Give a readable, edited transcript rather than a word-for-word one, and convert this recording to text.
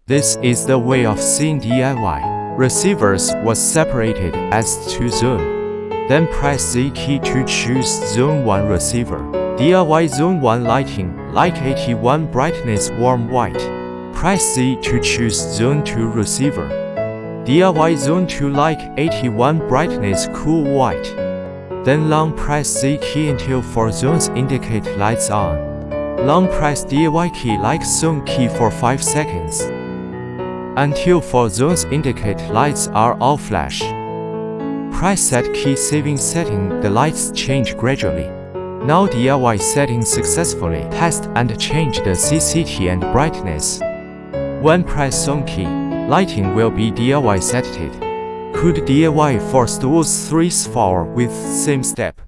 This is the way of seeing DIY. Receivers was separated as 2 zones. Then press Z key to choose Zone 1 receiver. DIY Zone 1 lighting, like 81 brightness warm white. Press Z to choose Zone 2 receiver. DIY Zone 2 like 81 brightness cool white. Then long press Z key until 4 zones indicate lights on. Long press DIY key like zone key for 5 seconds. Until 4 zones indicate lights are all flash. Press set key saving setting, the lights change gradually. Now DIY setting successfully. Test and change the CCT and brightness. When press zone key, lighting will be DIY setted. Could DIY for stools 3 4 with same step.